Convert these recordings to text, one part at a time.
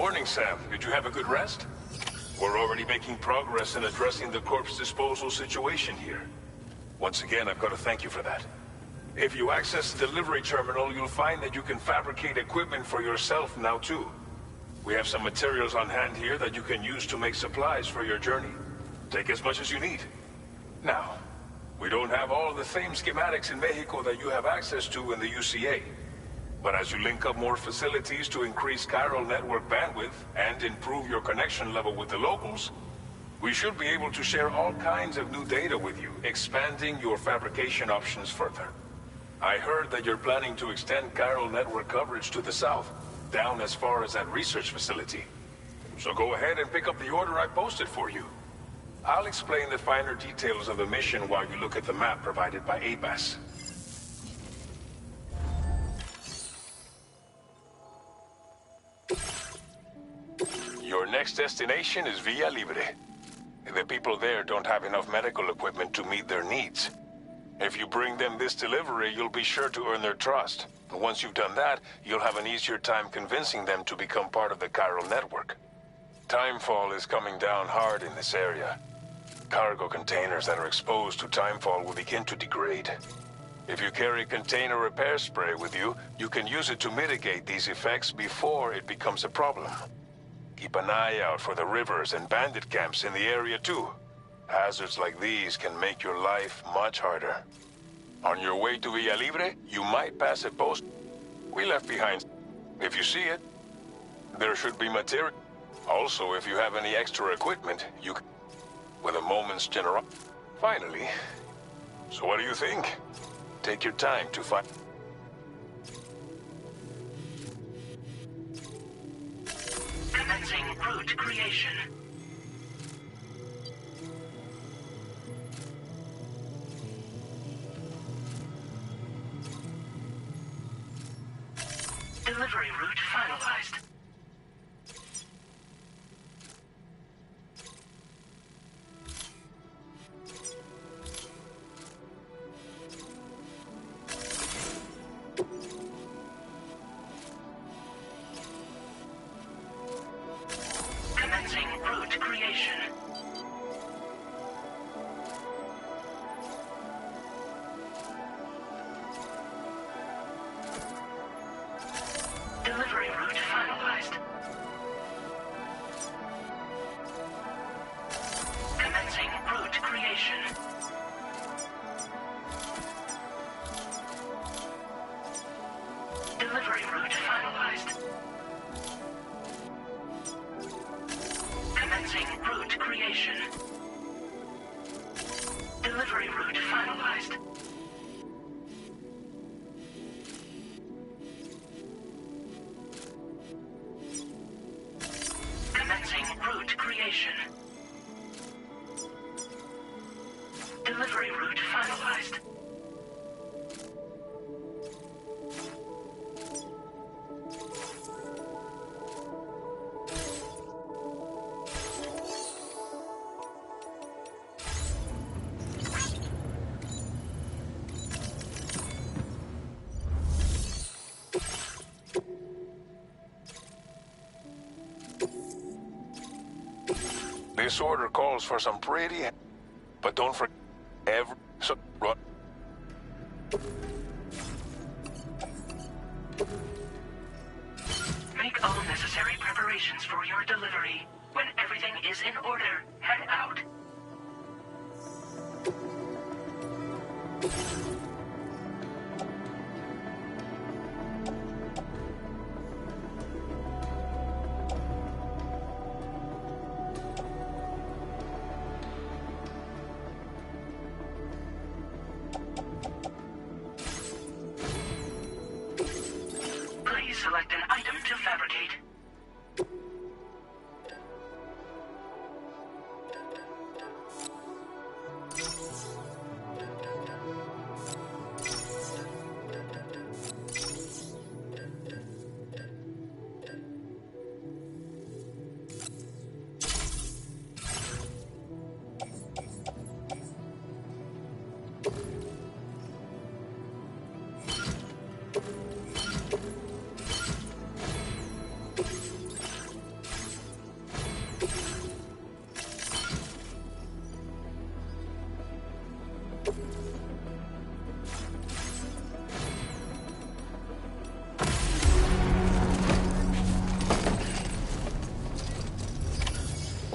morning, Sam. Did you have a good rest? We're already making progress in addressing the corpse disposal situation here. Once again, I've got to thank you for that. If you access the delivery terminal, you'll find that you can fabricate equipment for yourself now too. We have some materials on hand here that you can use to make supplies for your journey. Take as much as you need. Now, we don't have all the same schematics in Mexico that you have access to in the UCA. But as you link up more facilities to increase chiral network bandwidth and improve your connection level with the locals, we should be able to share all kinds of new data with you, expanding your fabrication options further. I heard that you're planning to extend chiral network coverage to the south, down as far as that research facility. So go ahead and pick up the order I posted for you. I'll explain the finer details of the mission while you look at the map provided by ABAS. Your next destination is Villa Libre. The people there don't have enough medical equipment to meet their needs. If you bring them this delivery, you'll be sure to earn their trust. And once you've done that, you'll have an easier time convincing them to become part of the chiral network. Timefall is coming down hard in this area. Cargo containers that are exposed to timefall will begin to degrade. If you carry container repair spray with you, you can use it to mitigate these effects before it becomes a problem. Keep an eye out for the rivers and bandit camps in the area too. Hazards like these can make your life much harder. On your way to Villa Libre, you might pass a post we left behind. If you see it, there should be material. Also, if you have any extra equipment, you can... with a moment's generosity. Finally. So what do you think? Take your time to find... Commencing route creation. Delivery route finalized. Commencing route creation. Delivery route finalized. Commencing route creation. Delivery route finalized. Commencing route creation. Delivery route finalized. Commencing route creation. Delivery route finalized. This order calls for some pretty... But don't forget... Make all necessary preparations for your delivery. When everything is in order, head out. Please select an item to fabricate.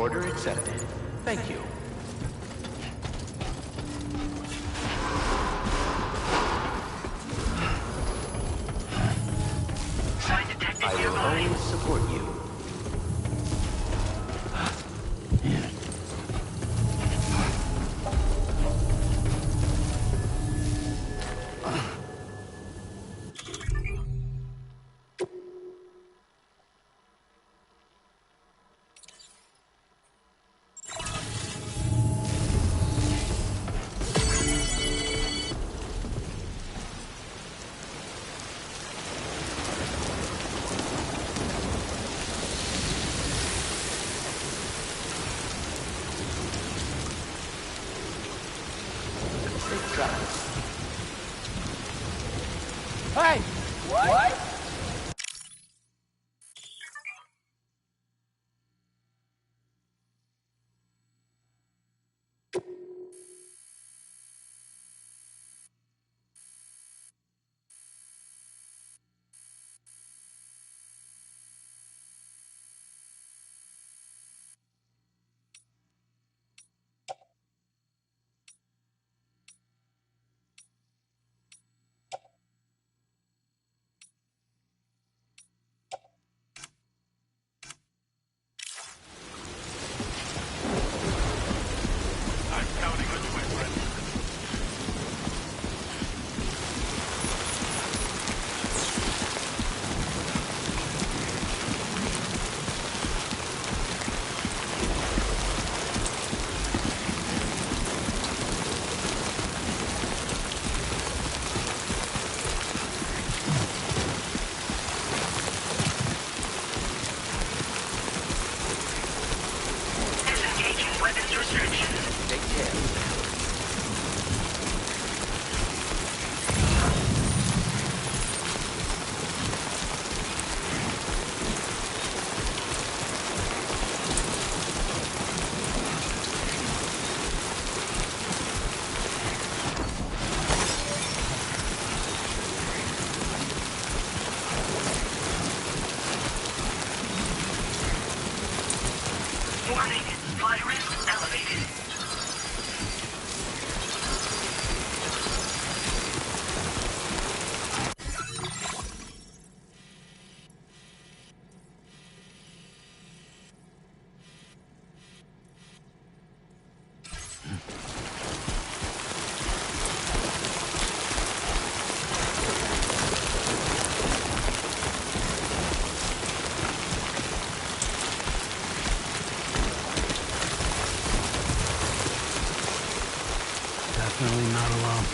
Order accepted. Thank you. Sign detected I will nearby. always support you. Safe travels. Hey! What? I'm counting on you, my friend. Disengaging weapons restrictions. Take care. Warning. Fly risk elevated. Definitely not alone.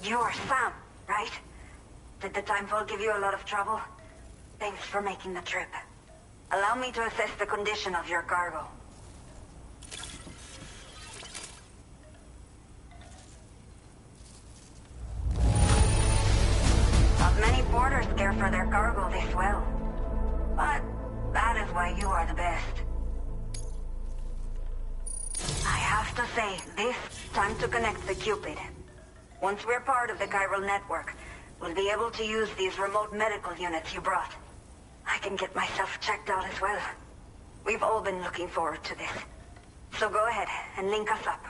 You're Sam, right? Did the timefall give you a lot of trouble? Thanks for making the trip. Allow me to assess the condition of your cargo. Time to connect the Cupid. Once we're part of the chiral network, we'll be able to use these remote medical units you brought. I can get myself checked out as well. We've all been looking forward to this. So go ahead and link us up.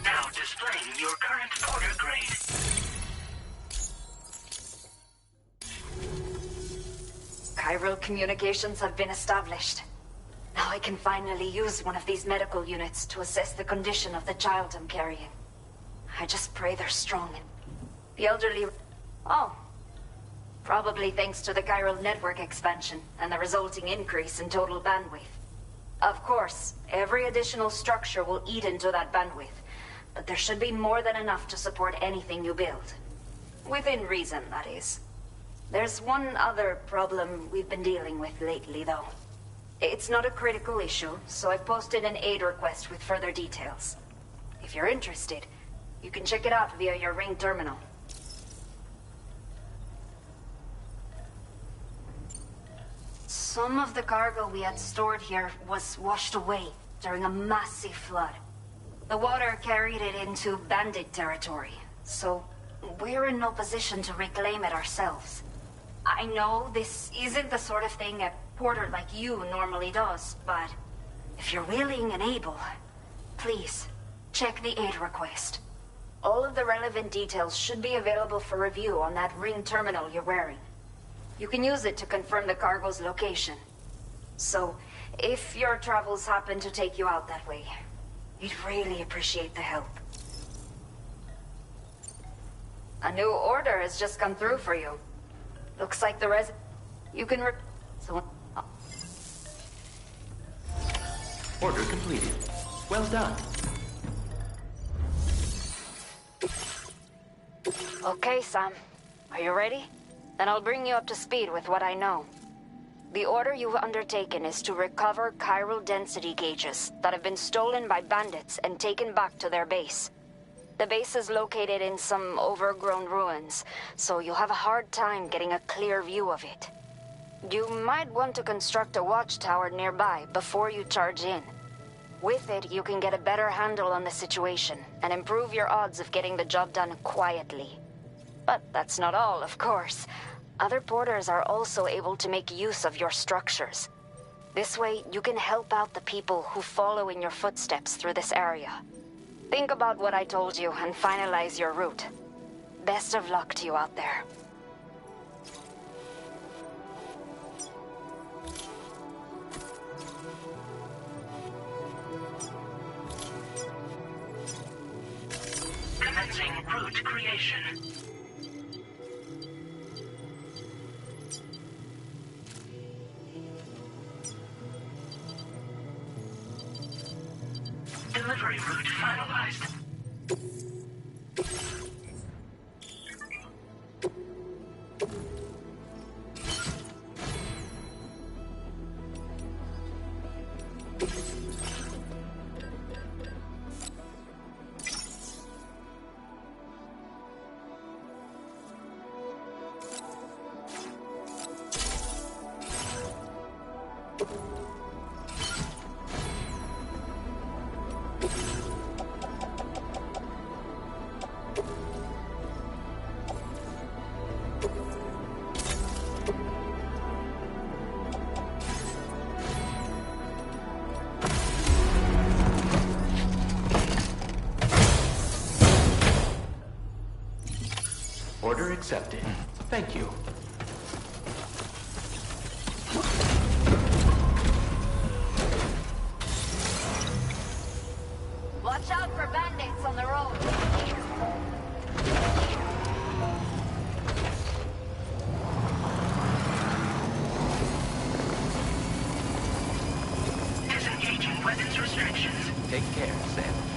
Now displaying your current porter grade. Chiral communications have been established. Now I can finally use one of these medical units to assess the condition of the child I'm carrying. I just pray they're strong. The elderly... Oh. Probably thanks to the chiral network expansion and the resulting increase in total bandwidth. Of course, every additional structure will eat into that bandwidth, but there should be more than enough to support anything you build. Within reason, that is. There's one other problem we've been dealing with lately, though. It's not a critical issue, so I've posted an aid request with further details. If you're interested, you can check it out via your ring terminal. Some of the cargo we had stored here was washed away during a massive flood. The water carried it into bandit territory, so we're in no position to reclaim it ourselves. I know this isn't the sort of thing a porter like you normally does, but if you're willing and able, please, check the aid request. All of the relevant details should be available for review on that ring terminal you're wearing. You can use it to confirm the cargo's location. So, if your travels happen to take you out that way, we'd really appreciate the help. A new order has just come through for you. Looks like the you can Order completed. Well done. Okay, Sam. Are you ready? Then I'll bring you up to speed with what I know. The order you've undertaken is to recover chiral density gauges that have been stolen by bandits and taken back to their base. The base is located in some overgrown ruins, so you'll have a hard time getting a clear view of it. You might want to construct a watchtower nearby before you charge in. With it, you can get a better handle on the situation and improve your odds of getting the job done quietly. But that's not all, of course. Other porters are also able to make use of your structures. This way, you can help out the people who follow in your footsteps through this area. Think about what I told you and finalize your route. Best of luck to you out there. Commencing route creation. Delivery route finalized. Order accepted. Thank you. Watch out for bandits Take care, Sam.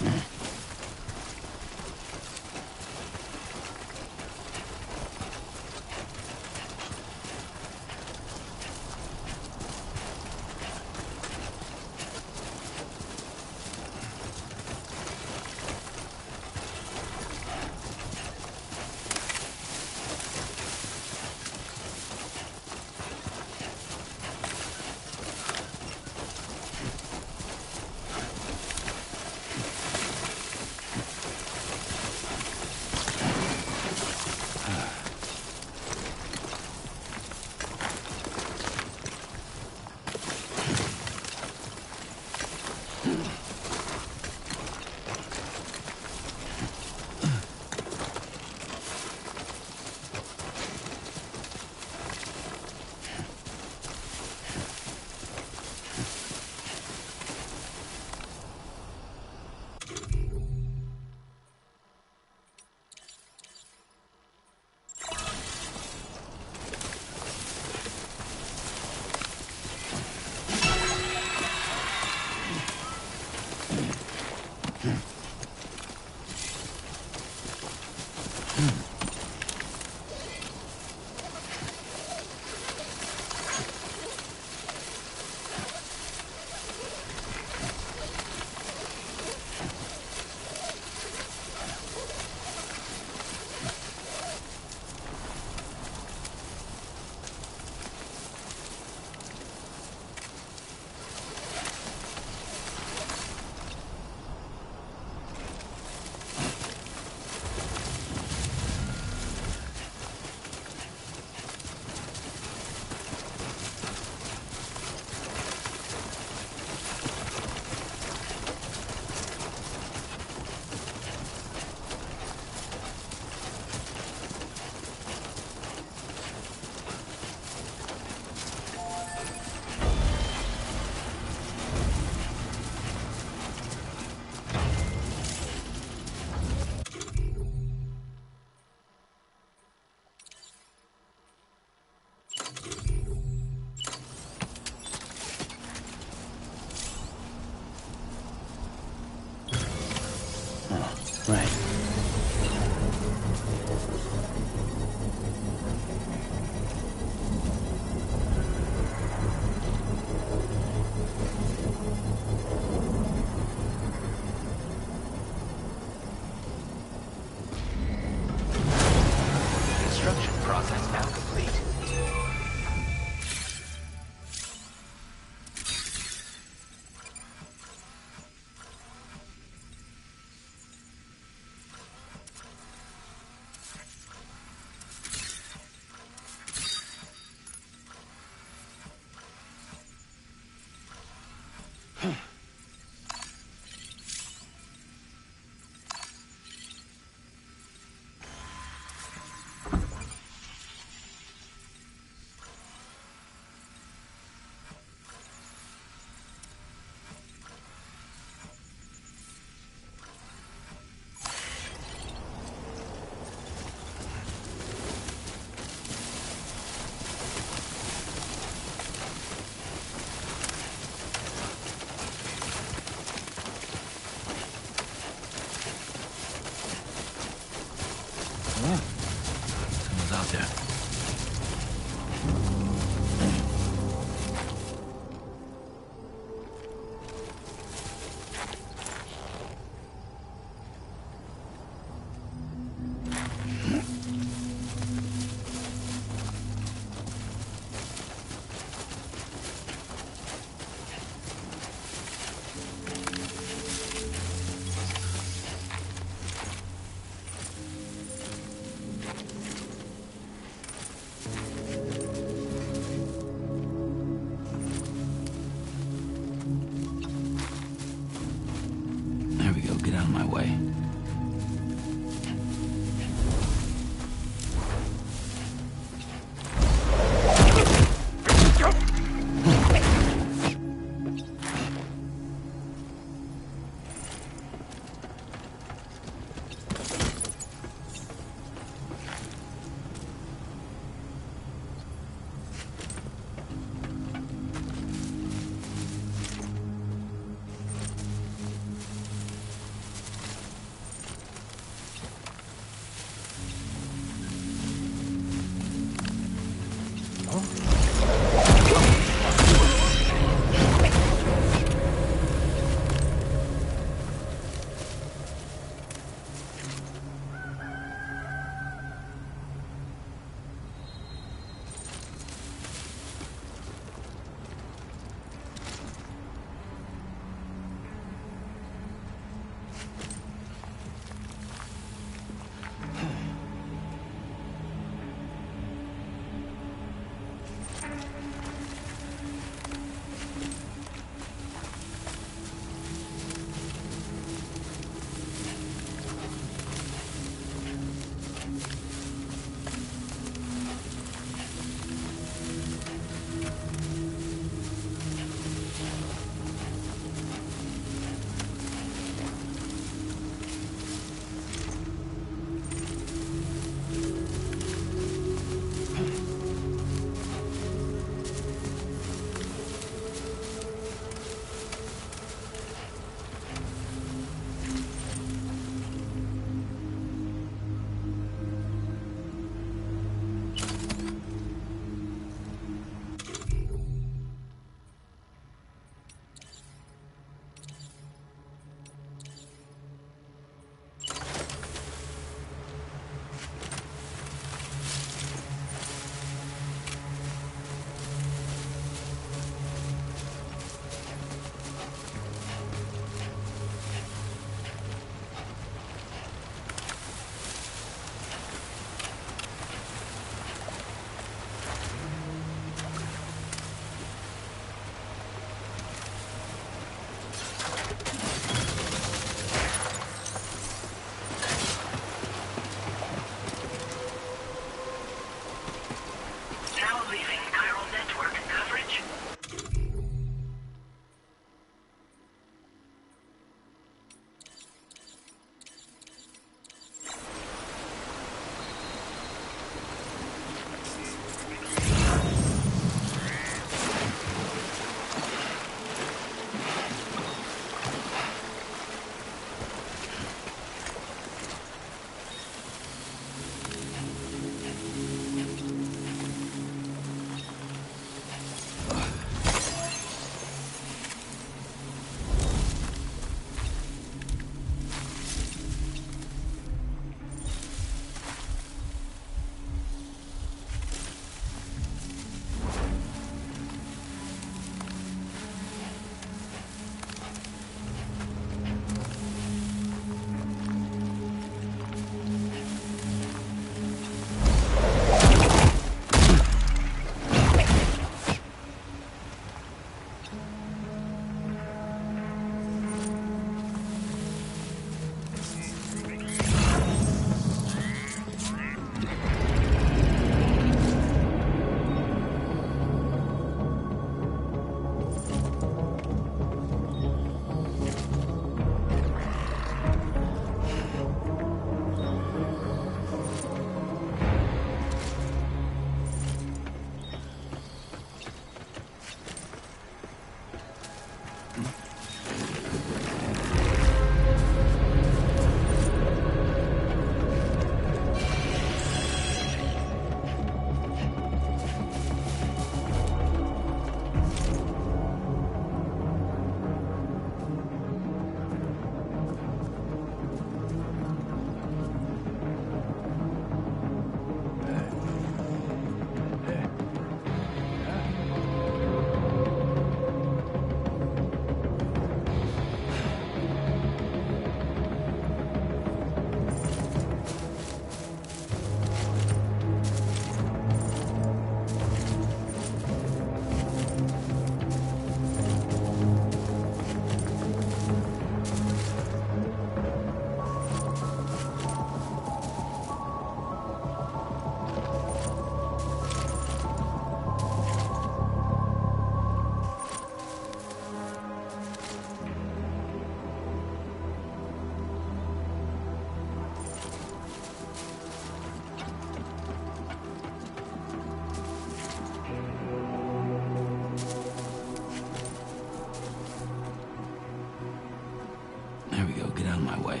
radio. Get out of my way.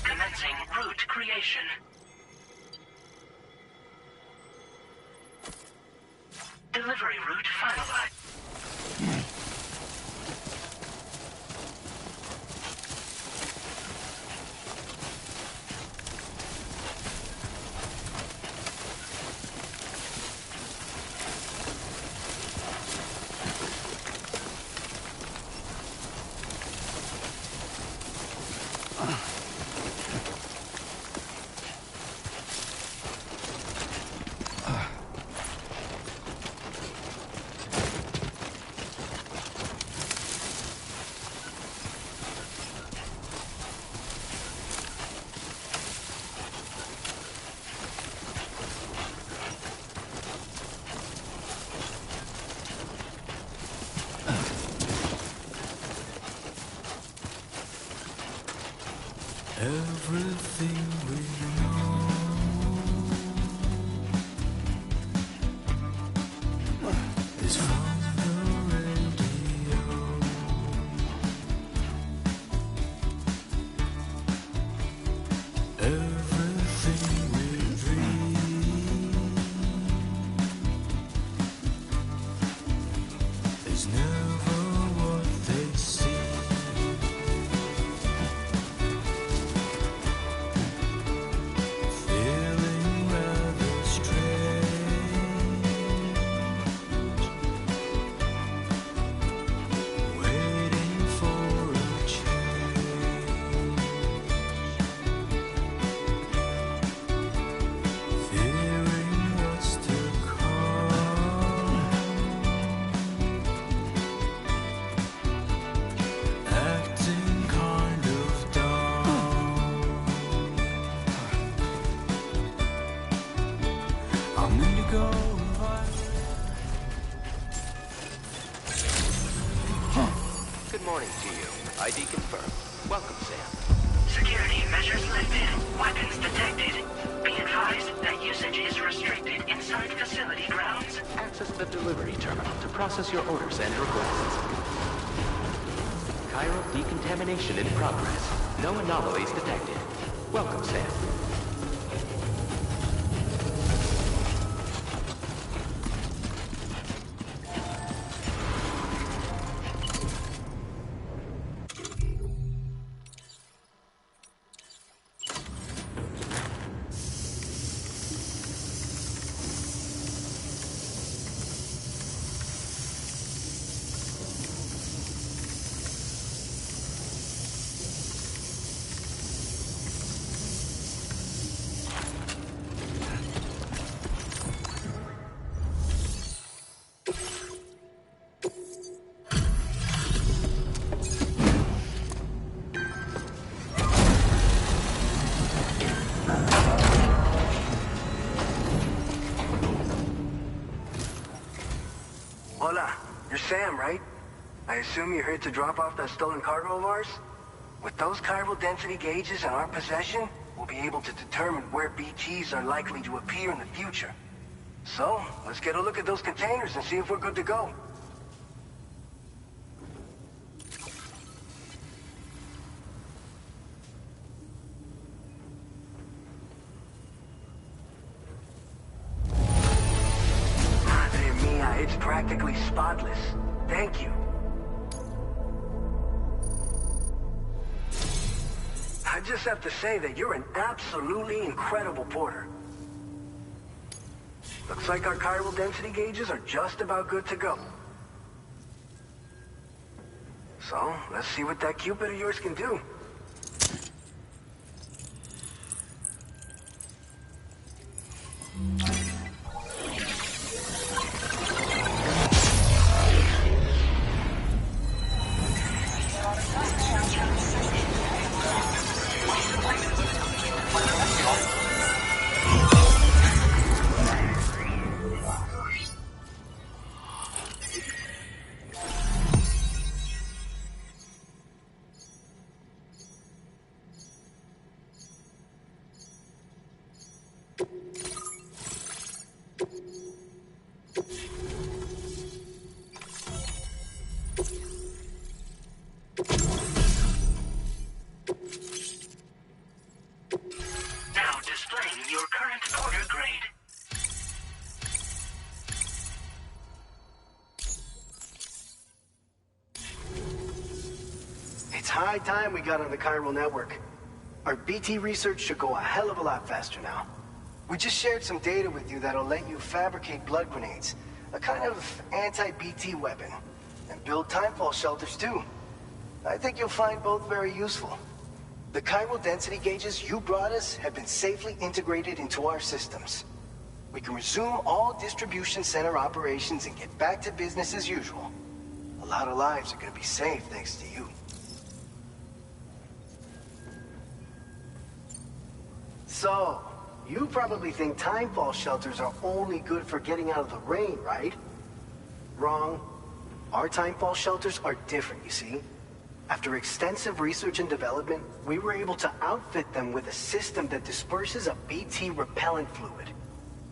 Commencing route creation. Delivery route finalized. Everything we know is from the radio. Everything we dream is never what they seem. Good morning to you. ID confirmed. Welcome, Sam. Security measures lifted. Weapons detected. Be advised that usage is restricted inside facility grounds. Access the delivery terminal to process your orders and requests. Chiral decontamination in progress. No anomalies detected. Welcome, Sam. Hola, you're Sam, right? I assume you're here to drop off that stolen cargo of ours? With those chiral density gauges in our possession, we'll be able to determine where BTs are likely to appear in the future. So, let's get a look at those containers and see if we're good to go. Madre mia, it's practically spotless. Thank you. I just have to say that you're an absolutely incredible porter. Looks like our chiral density gauges are just about good to go. So, let's see what that Cupid of yours can do. Now displaying your current order grade. It's high time we got on the chiral network. Our BT research should go a hell of a lot faster now. We just shared some data with you that'll let you fabricate blood grenades, a kind of anti-BT weapon, and build timefall shelters too. I think you'll find both very useful. The chiral density gauges you brought us have been safely integrated into our systems. We can resume all distribution center operations and get back to business as usual. A lot of lives are gonna be saved thanks to you. So, you probably think timefall shelters are only good for getting out of the rain, right? Wrong. Our timefall shelters are different, you see. After extensive research and development, we were able to outfit them with a system that disperses a BT repellent fluid.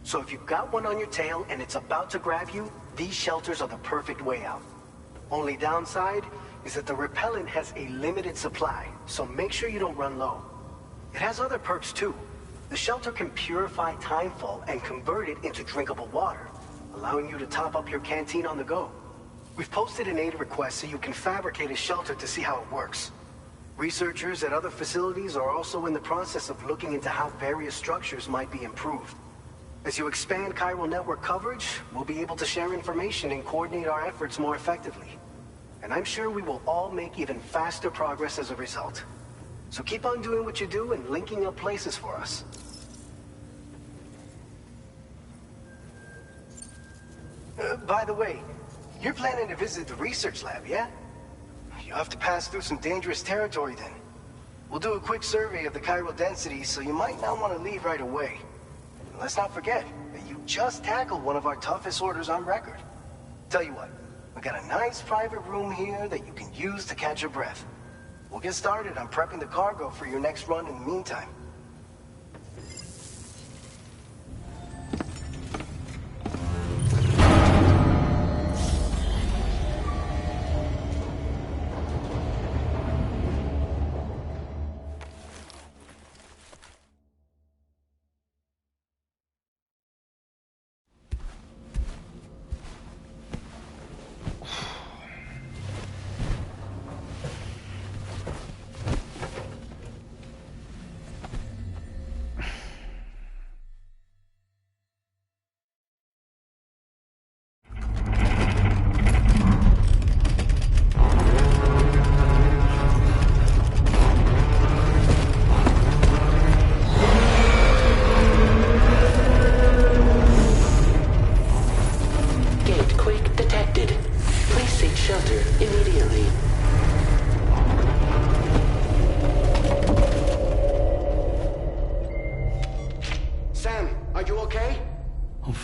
So if you've got one on your tail and it's about to grab you, these shelters are the perfect way out. Only downside is that the repellent has a limited supply, so make sure you don't run low. It has other perks too. The shelter can purify timefall and convert it into drinkable water, allowing you to top up your canteen on the go. We've posted an aid request so you can fabricate a shelter to see how it works. Researchers at other facilities are also in the process of looking into how various structures might be improved. As you expand chiral network coverage, we'll be able to share information and coordinate our efforts more effectively. And I'm sure we will all make even faster progress as a result. So keep on doing what you do and linking up places for us. By the way, you're planning to visit the research lab, yeah? You'll have to pass through some dangerous territory then. We'll do a quick survey of the chiral density, so you might not want to leave right away. Let's not forget that you just tackled one of our toughest orders on record. Tell you what, We got a nice private room here that you can use to catch your breath. We'll get started on prepping the cargo for your next run in the meantime.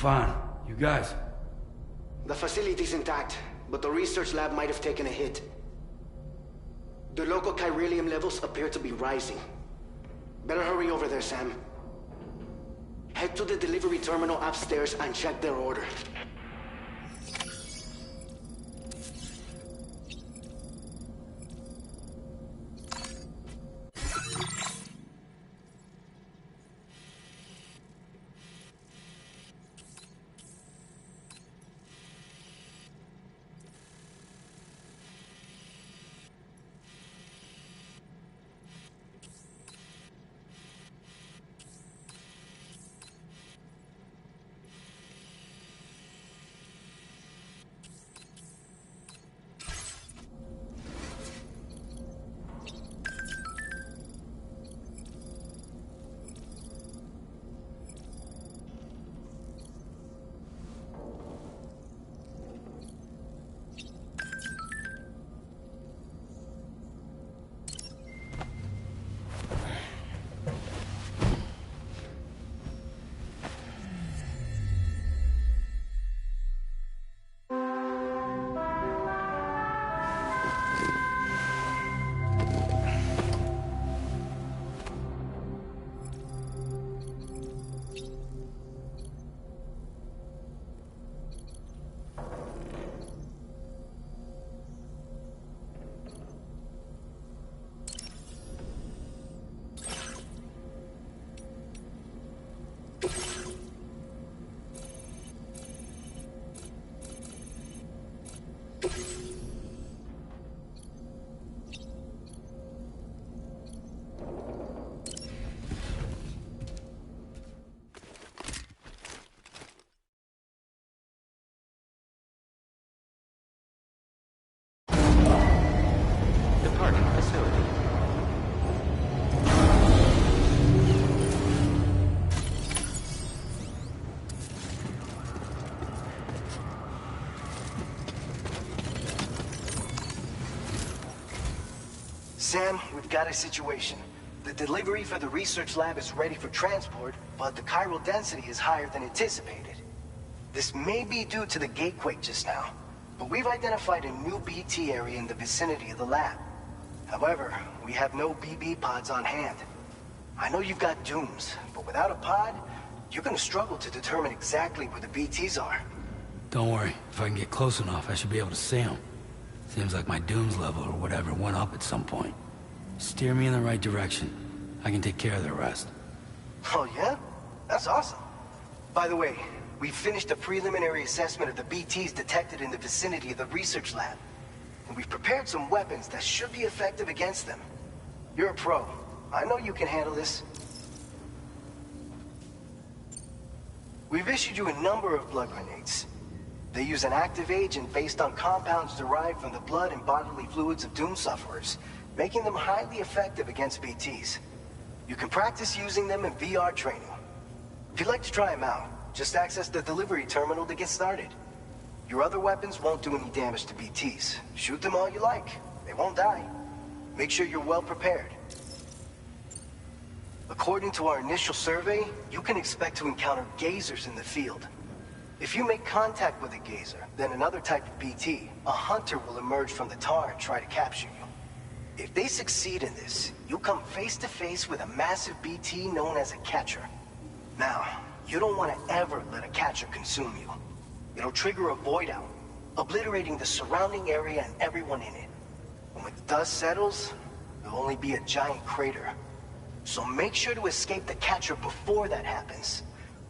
Fine. You guys? The facility's intact, but the research lab might have taken a hit. The local chiralium levels appear to be rising. Better hurry over there, Sam. Head to the delivery terminal upstairs and check their order. Sam, we've got a situation. The delivery for the research lab is ready for transport, but the chiral density is higher than anticipated. This may be due to the gatequake just now, but we've identified a new BT area in the vicinity of the lab. However, we have no BB pods on hand. I know you've got dooms, but without a pod, you're gonna struggle to determine exactly where the BTs are. Don't worry. If I can get close enough, I should be able to see them. Seems like my dooms level or whatever went up at some point. Steer me in the right direction. I can take care of the rest. Oh yeah? That's awesome. By the way, we finished a preliminary assessment of the BTs detected in the vicinity of the research lab. And we've prepared some weapons that should be effective against them. You're a pro. I know you can handle this. We've issued you a number of blood grenades. They use an active agent based on compounds derived from the blood and bodily fluids of Doom sufferers, making them highly effective against BTs. You can practice using them in VR training. If you'd like to try them out, just access the delivery terminal to get started. Your other weapons won't do any damage to BTs. Shoot them all you like. They won't die. Make sure you're well prepared. According to our initial survey, you can expect to encounter gazers in the field. If you make contact with a gazer, then another type of BT, a hunter will emerge from the tar and try to capture you. If they succeed in this, you'll come face to face with a massive BT known as a catcher. Now, you don't want to ever let a catcher consume you. It'll trigger a void out, obliterating the surrounding area and everyone in it. And when the dust settles, there'll only be a giant crater. So make sure to escape the catcher before that happens,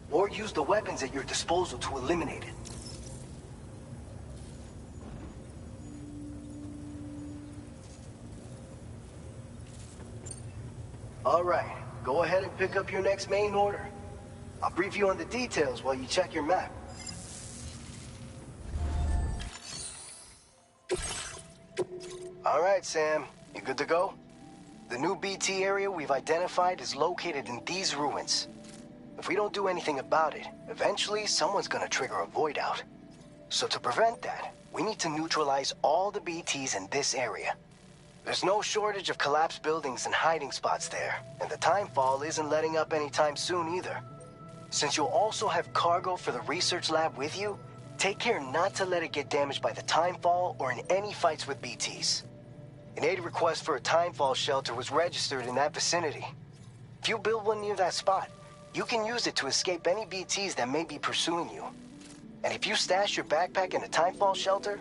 or use the weapons at your disposal to eliminate it. All right, go ahead and pick up your next main order. I'll brief you on the details while you check your map. All right, Sam, you good to go? The new BT area we've identified is located in these ruins. If we don't do anything about it, eventually someone's gonna trigger a void out. So to prevent that, we need to neutralize all the BTs in this area. There's no shortage of collapsed buildings and hiding spots there, and the timefall isn't letting up anytime soon either. Since you'll also have cargo for the research lab with you, take care not to let it get damaged by the timefall or in any fights with BTs. An aid request for a timefall shelter was registered in that vicinity. If you build one near that spot, you can use it to escape any BTs that may be pursuing you. And if you stash your backpack in a timefall shelter,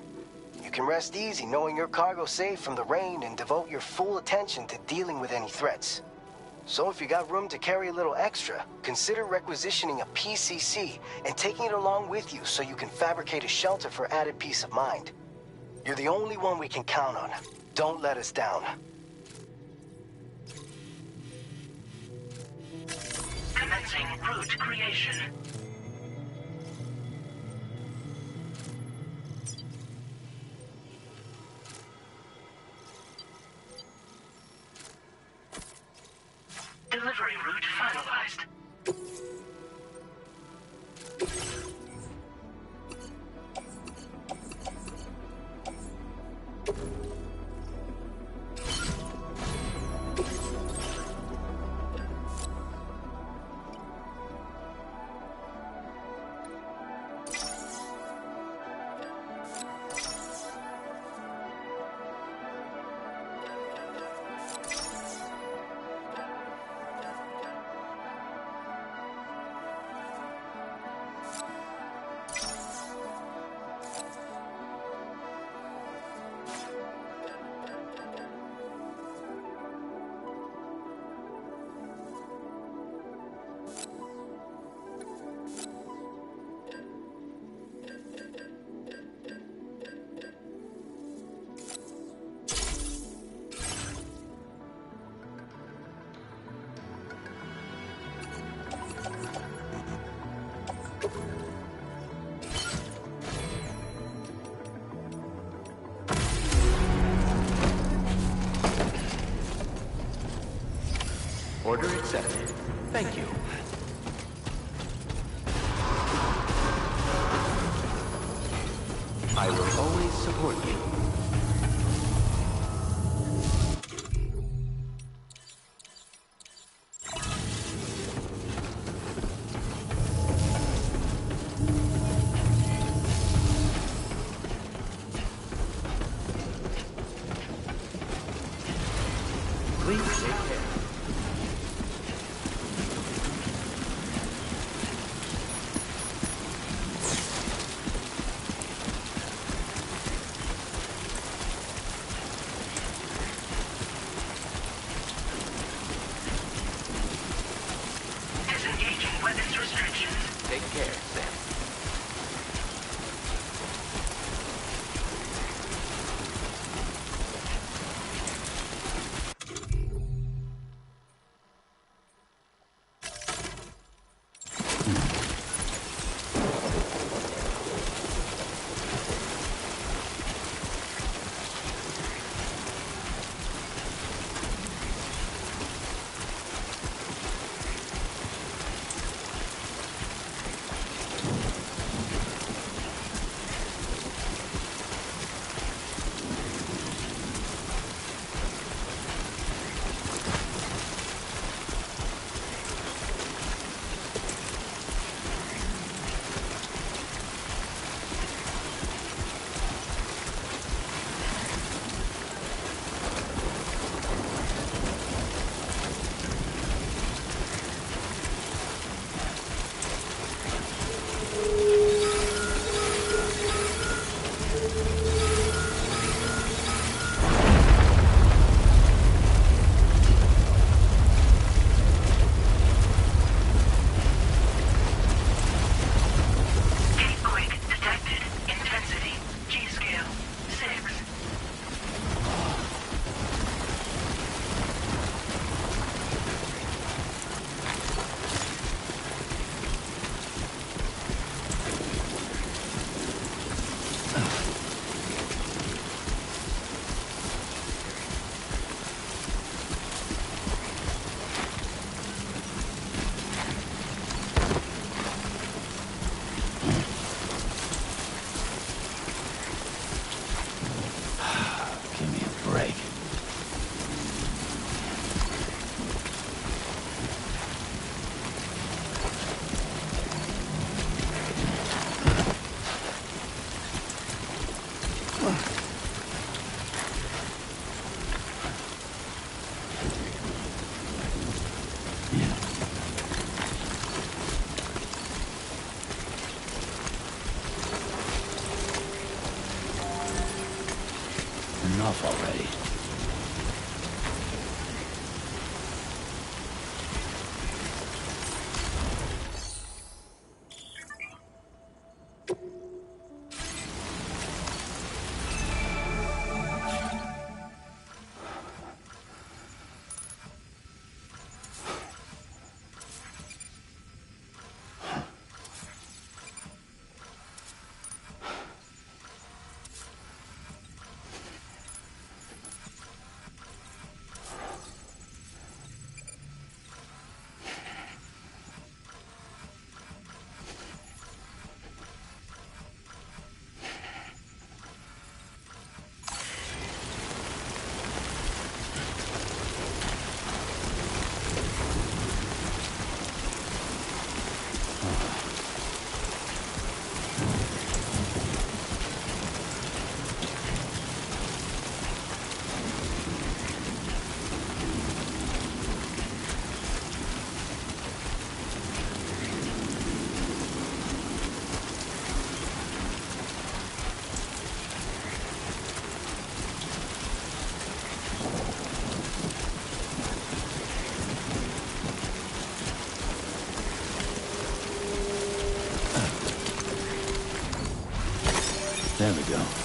you can rest easy knowing your cargo's safe from the rain and devote your full attention to dealing with any threats. So if you got room to carry a little extra, consider requisitioning a PCC and taking it along with you so you can fabricate a shelter for added peace of mind. You're the only one we can count on. Don't let us down. Commencing route creation. Delivery route finalized. Order accepted. Thank you. I will always support you. Please take care. Disengaging weapons restrictions. Take care, Sam. ready. There we go.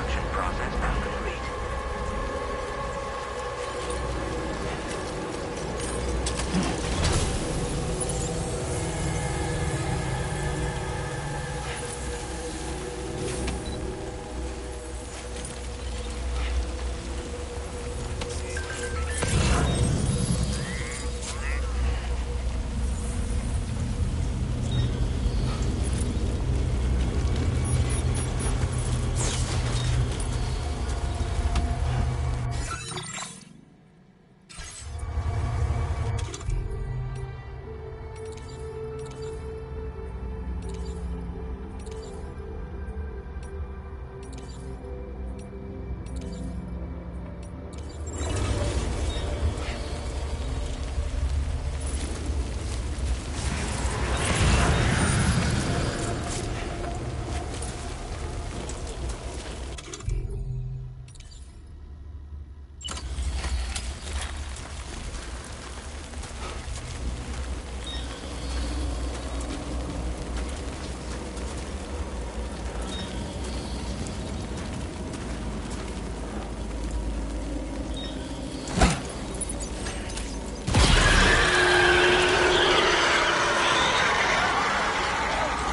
construction process now complete.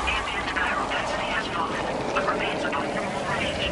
Ambient chiral density has fallen, but remains above normal range.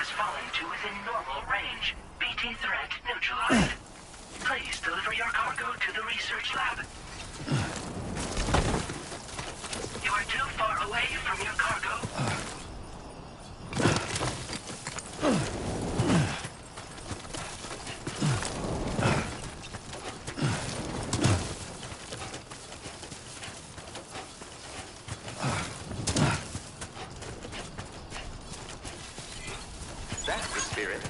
has fallen to within normal range. BT threat neutralized. Please deliver your cargo to the research lab. You are too far away from your cargo. That's the spirit.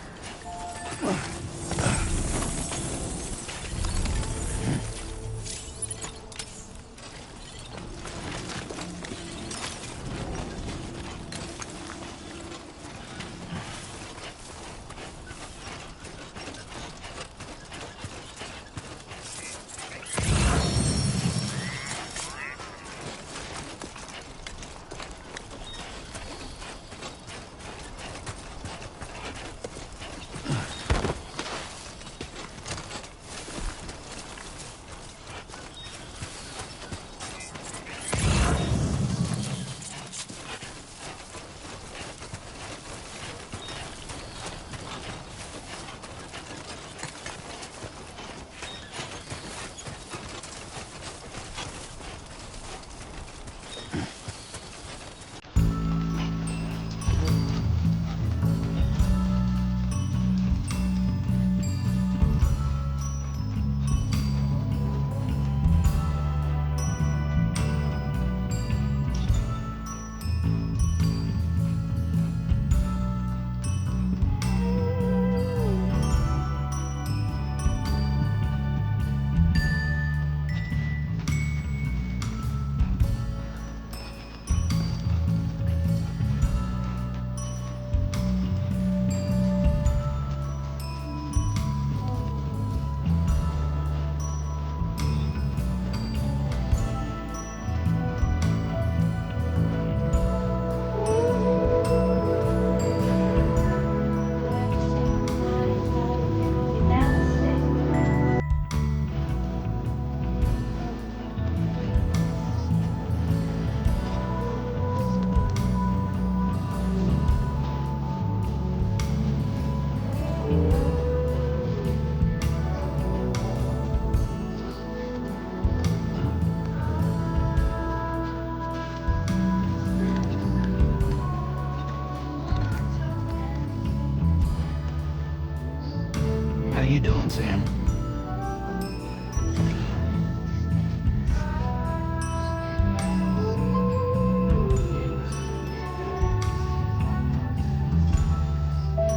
How you doing, Sam?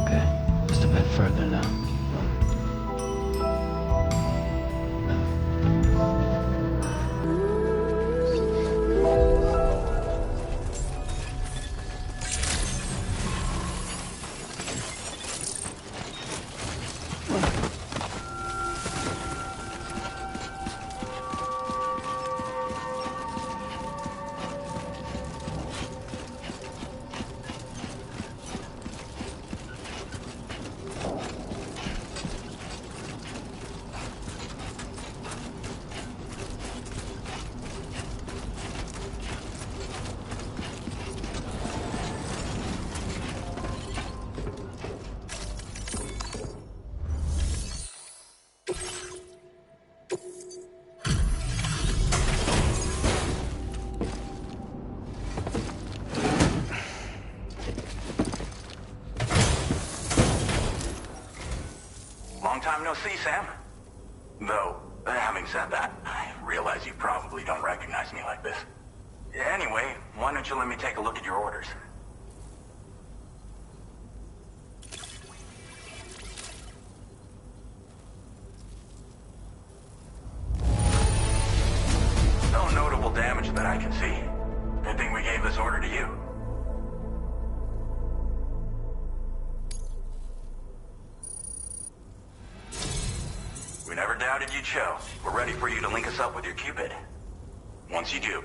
Okay, just a bit further now. Long time no see, Sam. Though, having said that, I realize you probably don't recognize me like this. Anyway, why don't you let me take a look at your orders? No notable damage that I can see. Good thing we gave this order to you. We never doubted you'd show. We're ready for you to link us up with your Cupid. Once you do.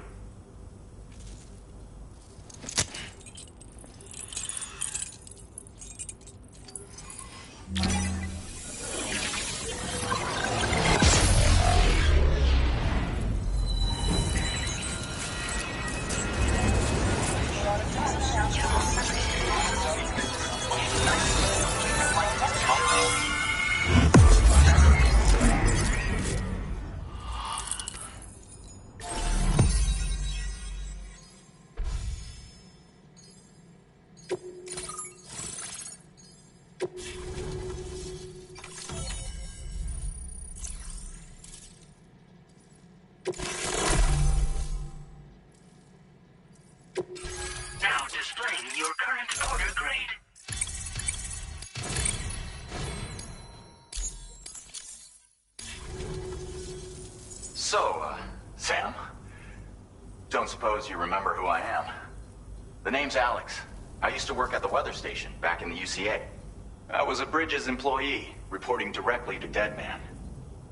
Now displaying your current order grade. So, Sam, don't suppose you remember who I am? The name's Alex. I used to work at the weather station back in the UCA. I was a Bridges employee, reporting directly to Deadman.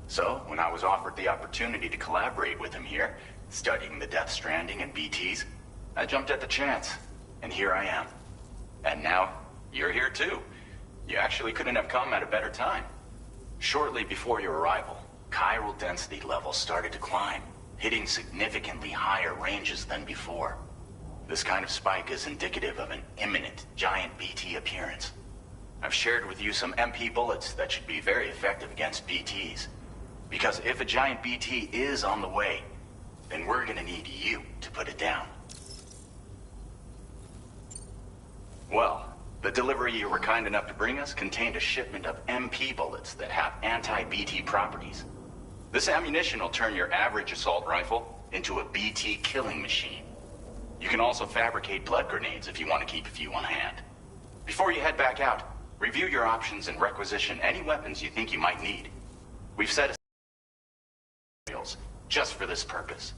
So, when I was offered the opportunity to collaborate with him here, studying the Death Stranding and BTs, I jumped at the chance, and here I am. And now, you're here too. You actually couldn't have come at a better time. Shortly before your arrival, chiral density levels started to climb, hitting significantly higher ranges than before. This kind of spike is indicative of an imminent giant BT appearance. I've shared with you some MP bullets that should be very effective against BTs. Because if a giant BT is on the way, then we're gonna need you to put it down. Well, the delivery you were kind enough to bring us contained a shipment of MP bullets that have anti-BT properties. This ammunition will turn your average assault rifle into a BT killing machine. You can also fabricate blood grenades if you want to keep a few on hand. Before you head back out, review your options and requisition any weapons you think you might need. We've set aside just for this purpose.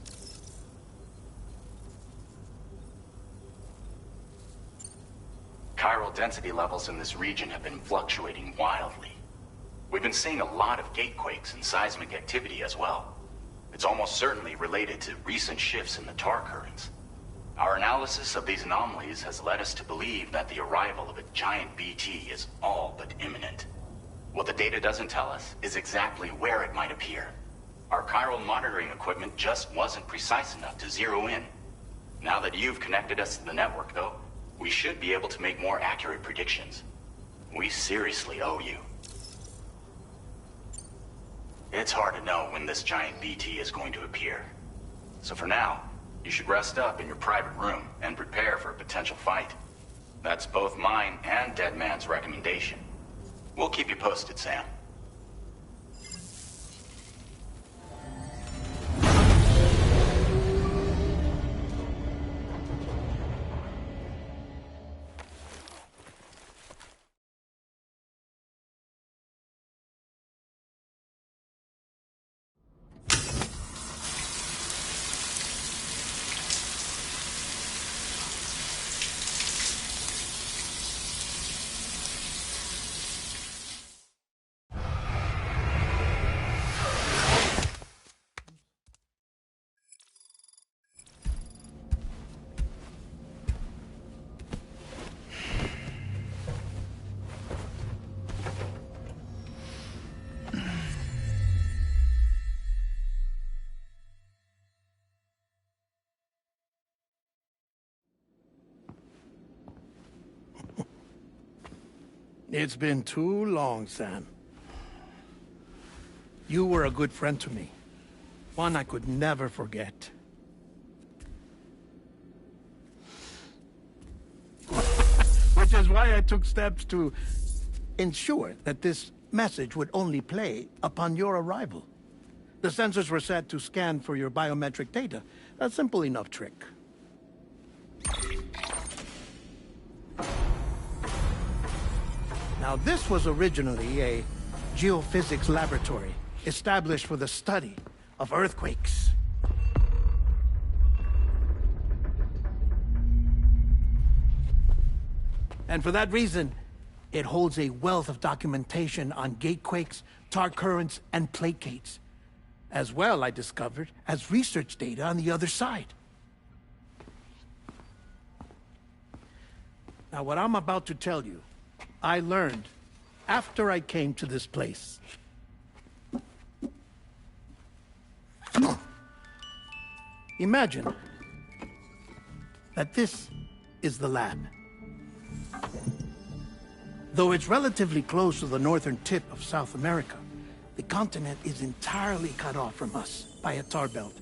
Chiral density levels in this region have been fluctuating wildly. We've been seeing a lot of gatequakes and seismic activity as well. It's almost certainly related to recent shifts in the tar currents. Our analysis of these anomalies has led us to believe that the arrival of a giant BT is all but imminent. What the data doesn't tell us is exactly where it might appear. Our chiral monitoring equipment just wasn't precise enough to zero in. Now that you've connected us to the network, though, we should be able to make more accurate predictions. We seriously owe you. It's hard to know when this giant BT is going to appear. So for now, you should rest up in your private room and prepare for a potential fight. That's both mine and Deadman's recommendation. We'll keep you posted, Sam. It's been too long, Sam. You were a good friend to me. One I could never forget. Which is why I took steps to ensure that this message would only play upon your arrival. The sensors were set to scan for your biometric data. A simple enough trick. Now, this was originally a geophysics laboratory established for the study of earthquakes. And for that reason, it holds a wealth of documentation on gatequakes, tar currents, and placates. As well, I discovered, as research data on the other side. Now, what I'm about to tell you, I learned after I came to this place. Imagine that this is the lab. Though it's relatively close to the northern tip of South America, the continent is entirely cut off from us by a tar belt.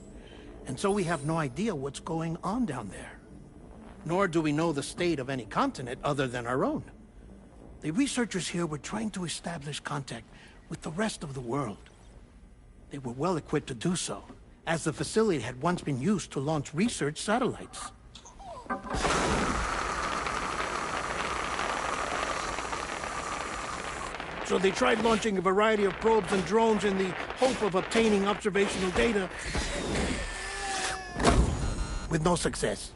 And so we have no idea what's going on down there. Nor do we know the state of any continent other than our own. The researchers here were trying to establish contact with the rest of the world. They were well equipped to do so, as the facility had once been used to launch research satellites. So they tried launching a variety of probes and drones in the hope of obtaining observational data, with no success.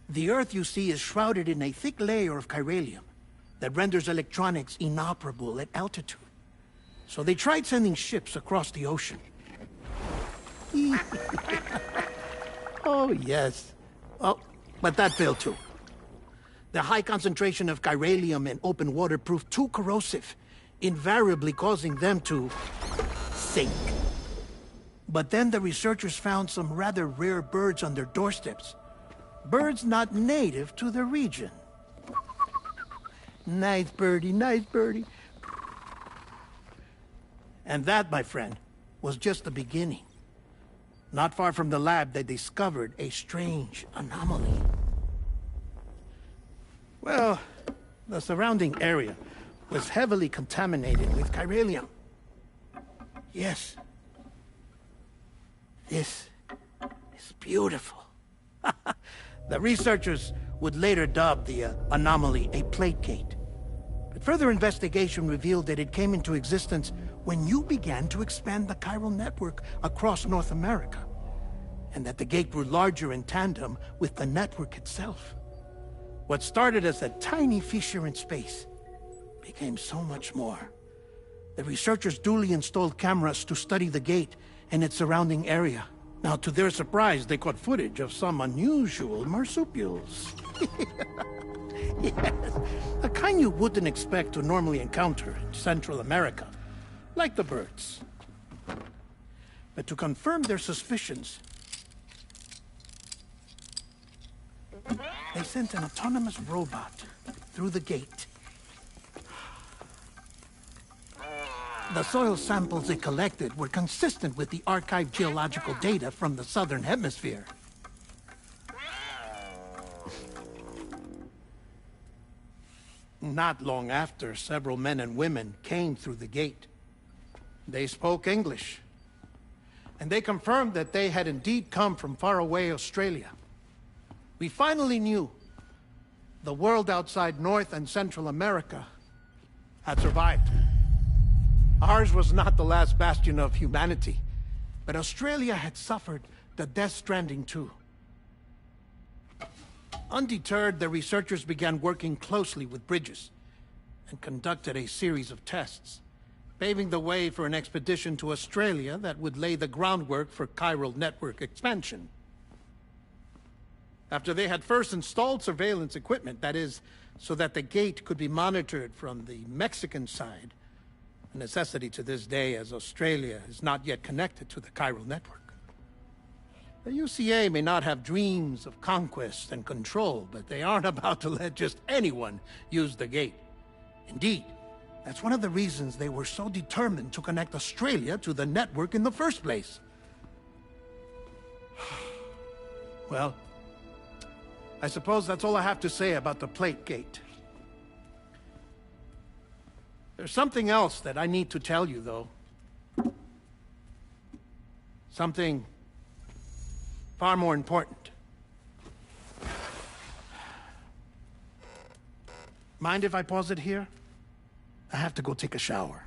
The Earth, you see, is shrouded in a thick layer of chiralium that renders electronics inoperable at altitude. So they tried sending ships across the ocean. Oh, yes. Oh, but that failed too. The high concentration of chiralium in open water proved too corrosive, invariably causing them to sink. But then the researchers found some rather rare birds on their doorsteps. Birds not native to the region. Nice birdie, nice birdie. And that, my friend, was just the beginning. Not far from the lab, they discovered a strange anomaly. Well, the surrounding area was heavily contaminated with chiralium. Yes. This is beautiful. The researchers would later dub the anomaly a plate gate. But further investigation revealed that it came into existence when you began to expand the chiral network across North America, and that the gate grew larger in tandem with the network itself. What started as a tiny fissure in space became so much more. The researchers duly installed cameras to study the gate and its surrounding area. Now, to their surprise, they caught footage of some unusual marsupials. Yes, a kind you wouldn't expect to normally encounter in Central America, like the birds. But to confirm their suspicions, they sent an autonomous robot through the gate. The soil samples it collected were consistent with the archived geological data from the southern hemisphere. Not long after, several men and women came through the gate. They spoke English, and they confirmed that they had indeed come from faraway Australia. We finally knew the world outside North and Central America had survived. Ours was not the last bastion of humanity, but Australia had suffered the death stranding too. Undeterred, the researchers began working closely with Bridges and conducted a series of tests, paving the way for an expedition to Australia that would lay the groundwork for chiral network expansion. After they had first installed surveillance equipment, that is, so that the gate could be monitored from the Mexican side, a necessity to this day as Australia is not yet connected to the chiral network. The UCA may not have dreams of conquest and control, but they aren't about to let just anyone use the gate. Indeed, that's one of the reasons they were so determined to connect Australia to the network in the first place. Well, I suppose that's all I have to say about the plate gate. There's something else that I need to tell you, though. Something far more important. Mind if I pause it here? I have to go take a shower.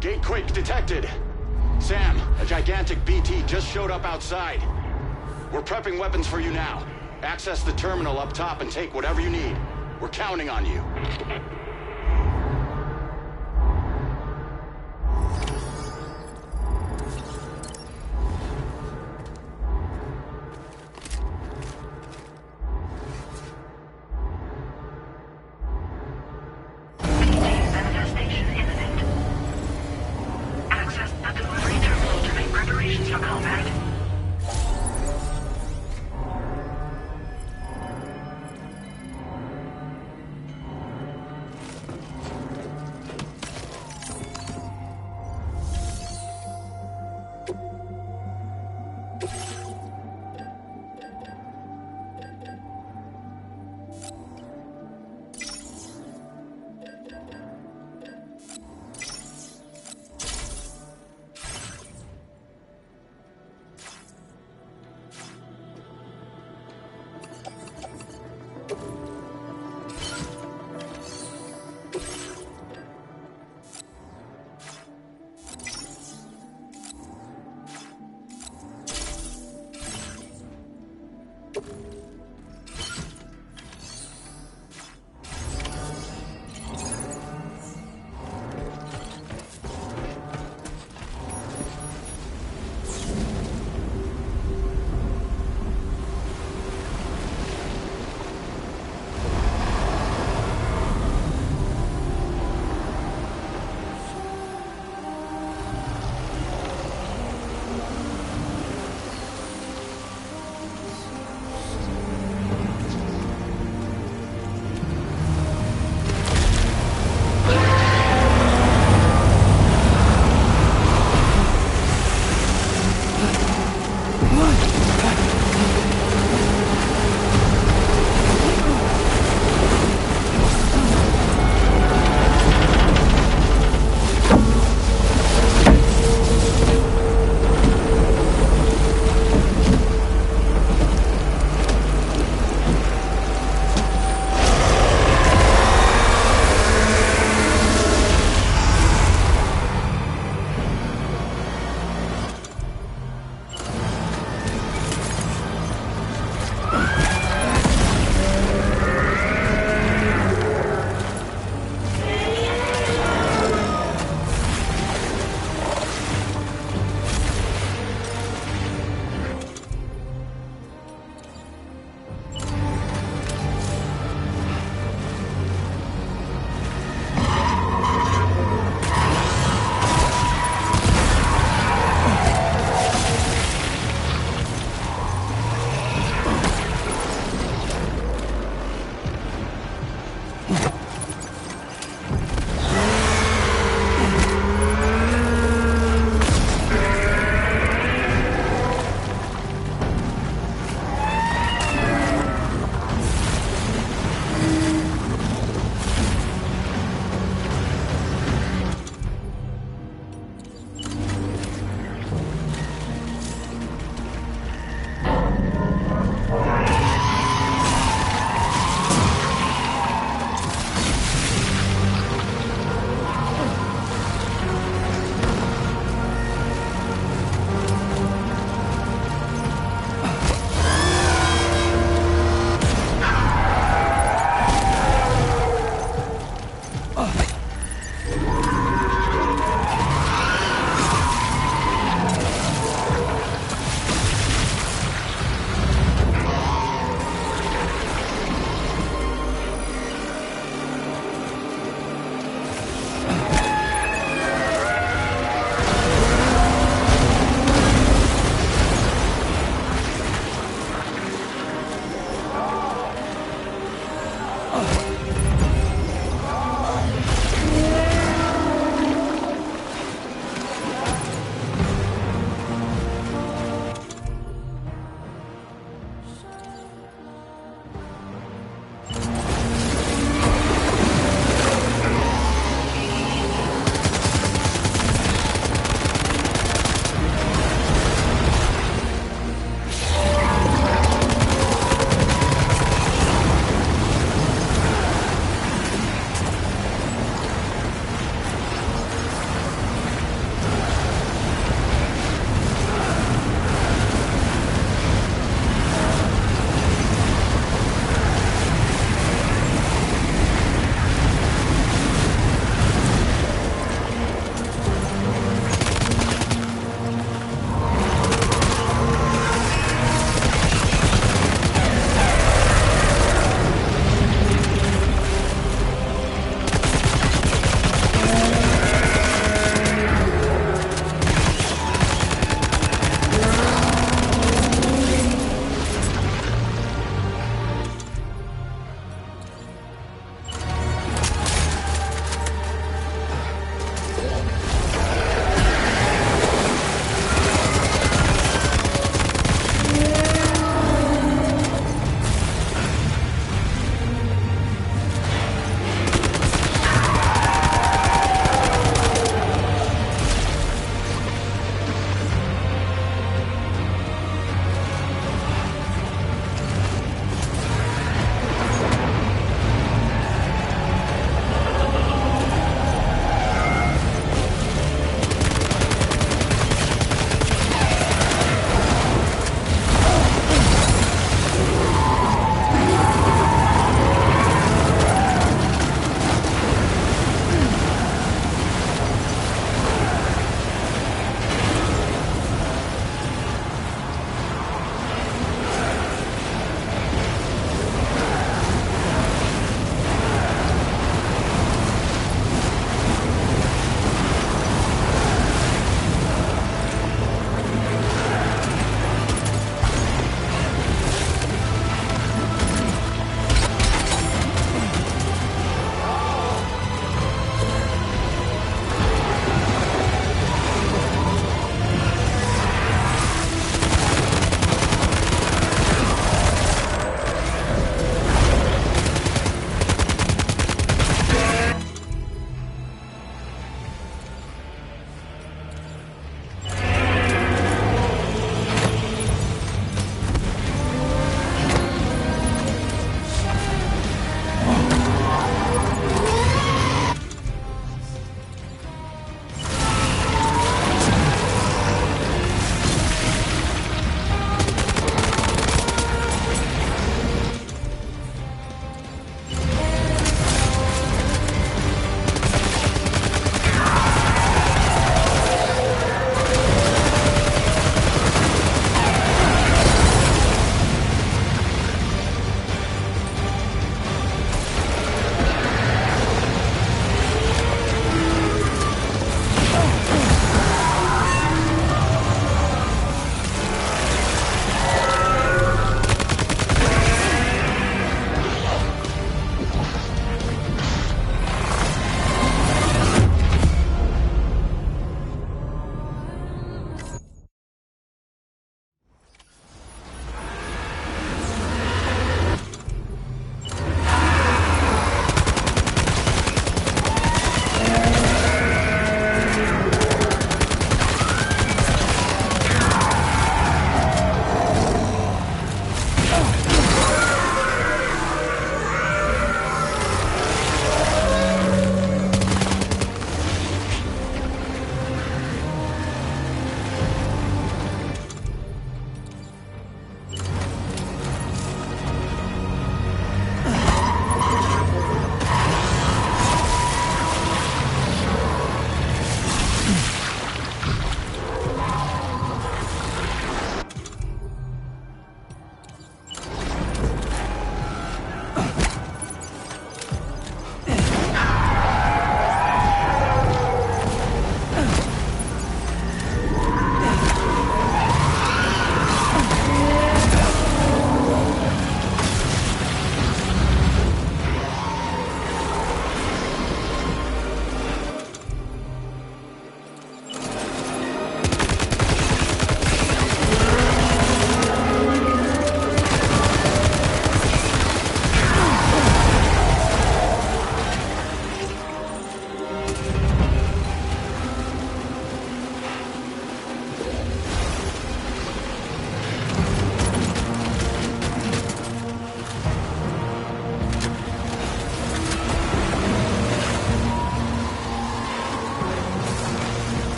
Gate quake detected. Sam, a gigantic BT just showed up outside. We're prepping weapons for you now. Access the terminal up top and take whatever you need. We're counting on you. Manifestation imminent. Access the delivery terminal to make preparations for combat.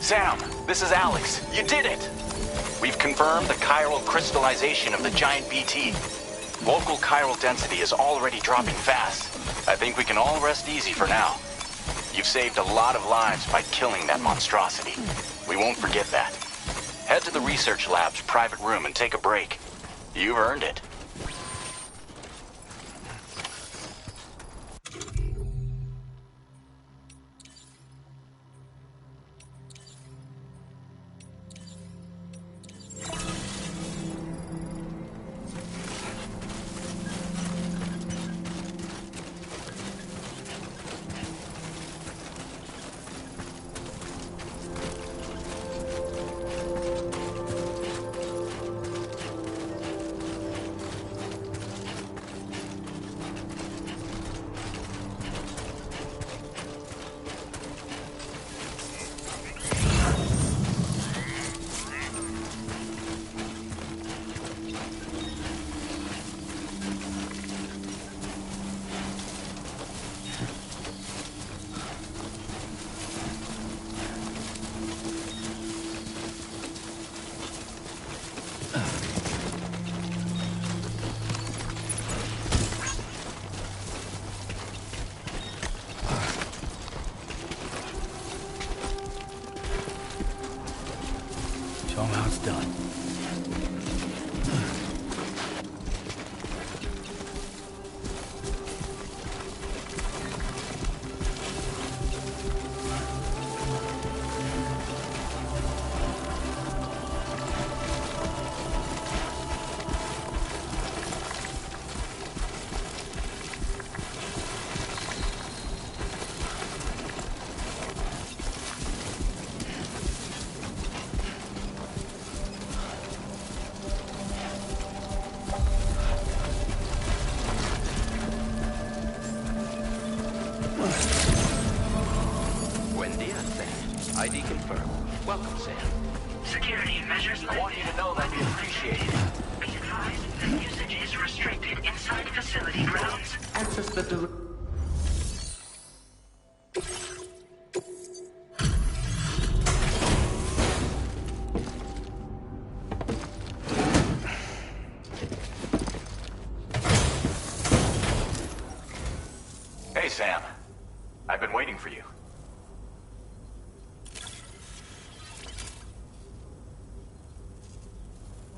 Sam, this is Alex. You did it! We've confirmed the chiral crystallization of the giant BT. Local chiral density is already dropping fast. I think we can all rest easy for now. You've saved a lot of lives by killing that monstrosity. We won't forget that. Head to the research lab's private room and take a break. You've earned it. Show 'em how it's done. ID confirmed. Welcome, Sam. Security measures. I want you to know that we appreciate it. Be advised that usage is restricted inside facility grounds. Access the Hey, Sam. I've been waiting for you.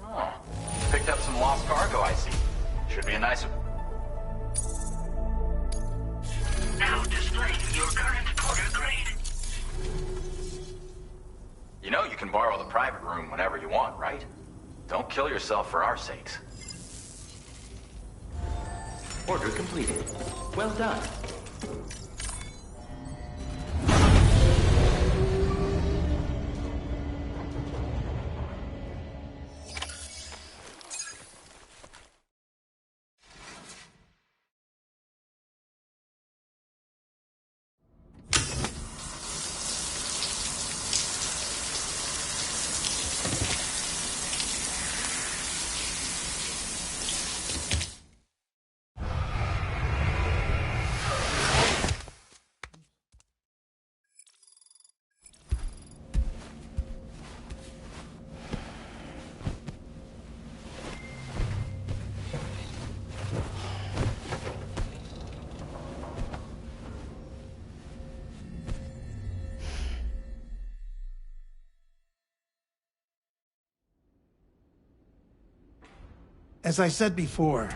Oh, picked up some lost cargo, I see. Should be a nice... Now displaying your current quarter grade. You know you can borrow the private room whenever you want, right? Don't kill yourself for our sakes. order completed. Well done. As I said before,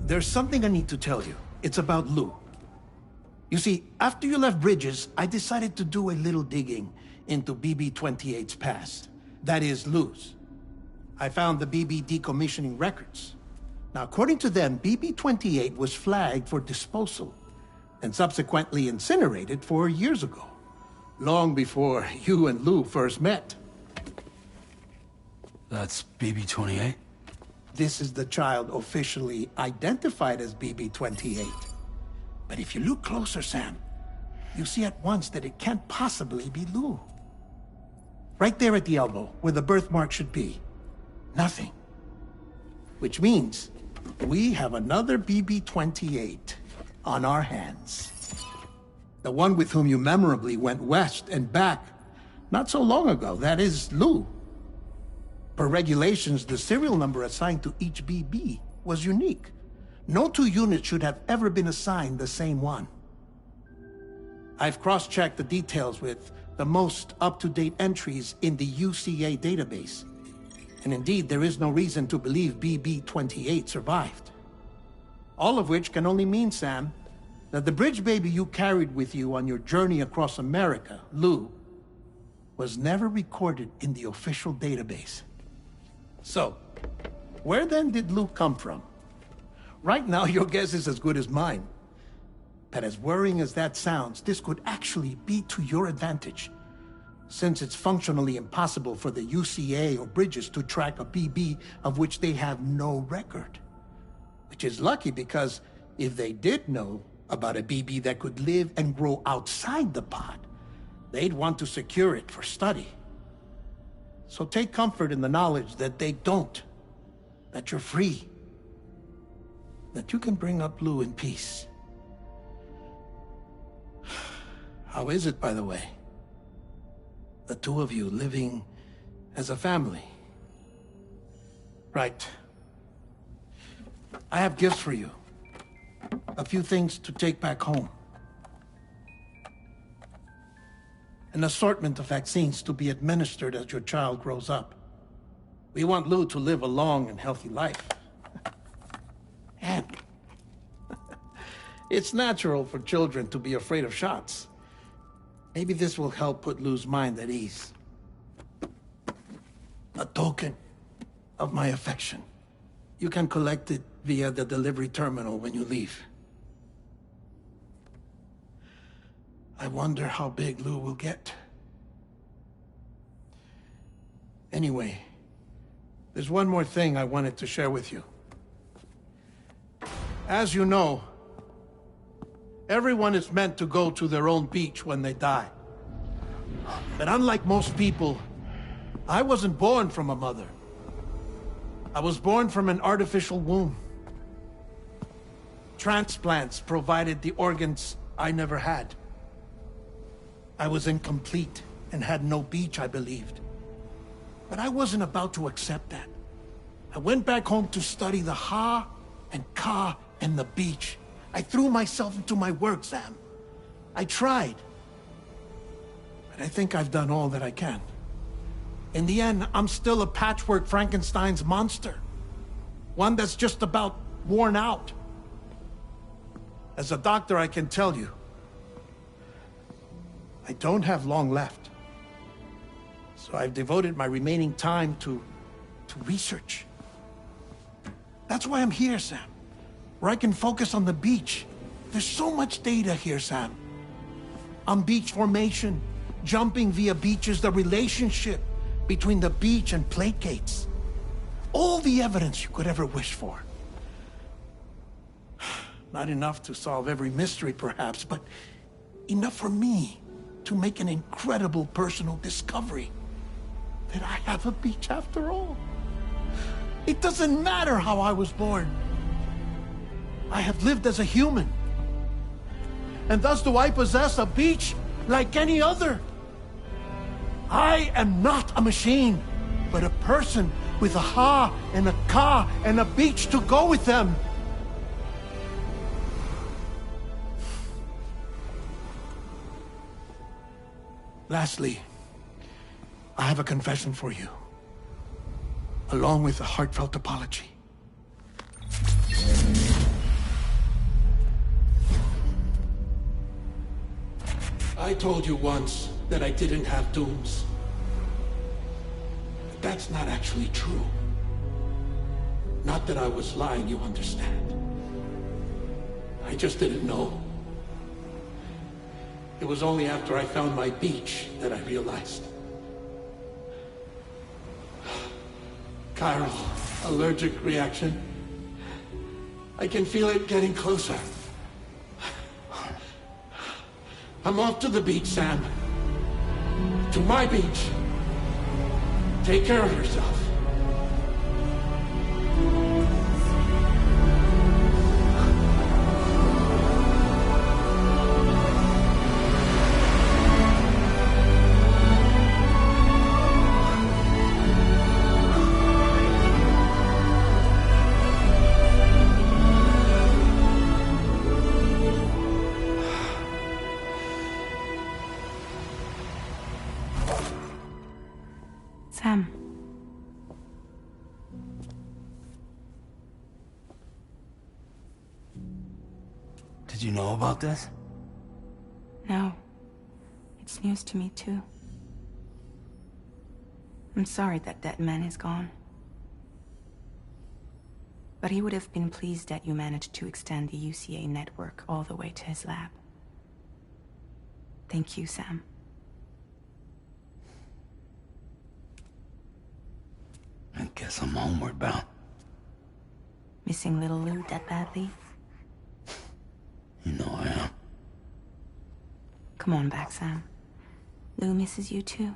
there's something I need to tell you. It's about Lou. You see, after you left Bridges, I decided to do a little digging into BB-28's past. That is, Lou's. I found the BB decommissioning records. Now, according to them, BB-28 was flagged for disposal and subsequently incinerated 4 years ago, long before you and Lou first met. That's BB-28? This is the child officially identified as BB-28. But if you look closer, Sam, you see at once that it can't possibly be Lou. Right there at the elbow, where the birthmark should be. Nothing. Which means we have another BB-28 on our hands. The one with whom you memorably went west and back not so long ago. That is Lou. Per regulations, the serial number assigned to each BB was unique. No two units should have ever been assigned the same one. I've cross-checked the details with the most up-to-date entries in the UCA database. And indeed, there is no reason to believe BB-28 survived. All of which can only mean, Sam, that the bridge baby you carried with you on your journey across America, Lou, was never recorded in the official database. So, where then did Lou come from? Right now, your guess is as good as mine. But as worrying as that sounds, this could actually be to your advantage, since it's functionally impossible for the UCA or Bridges to track a BB of which they have no record. Which is lucky, because if they did know about a BB that could live and grow outside the pod, they'd want to secure it for study. So take comfort in the knowledge that they don't, that you're free, that you can bring up Lou in peace. How is it, by the way? The two of you living as a family. Right. I have gifts for you. A few things to take back home. An assortment of vaccines to be administered as your child grows up. We want Lou to live a long and healthy life. And it's natural for children to be afraid of shots. Maybe this will help put Lou's mind at ease. A token of my affection. You can collect it via the delivery terminal when you leave. I wonder how big Lou will get. Anyway, there's one more thing I wanted to share with you. As you know, everyone is meant to go to their own beach when they die. But unlike most people, I wasn't born from a mother. I was born from an artificial womb. Transplants provided the organs I never had. I was incomplete and had no beach, I believed. But I wasn't about to accept that. I went back home to study the Ha and Ka and the beach. I threw myself into my work, Sam. I tried. But I think I've done all that I can. In the end, I'm still a patchwork Frankenstein's monster. One that's just about worn out. As a doctor, I can tell you, I don't have long left. So I've devoted my remaining time to research. That's why I'm here, Sam. Where I can focus on the beach. There's so much data here, Sam. On beach formation, jumping via beaches, the relationship between the beach and plate gates. All the evidence you could ever wish for. Not enough to solve every mystery, perhaps, but enough for me to make an incredible personal discovery. That I have a beach after all. It doesn't matter how I was born. I have lived as a human. And thus do I possess a beach like any other. I am not a machine, but a person with a Ha and a Ka and a beach to go with them. Lastly, I have a confession for you, along with a heartfelt apology. I told you once that I didn't have dooms. But that's not actually true. Not that I was lying, you understand. I just didn't know. It was only after I found my beach that I realized. Chiral allergic reaction. I can feel it getting closer. I'm off to the beach, Sam. To my beach. Take care of yourself. Sam. Did you know about this? No. It's news to me, too. I'm sorry that man is gone. But he would have been pleased that you managed to extend the UCA network all the way to his lab. Thank you, Sam. I guess I'm homeward bound. Missing little Lou that badly? You know I am. Come on back, Sam. Lou misses you too.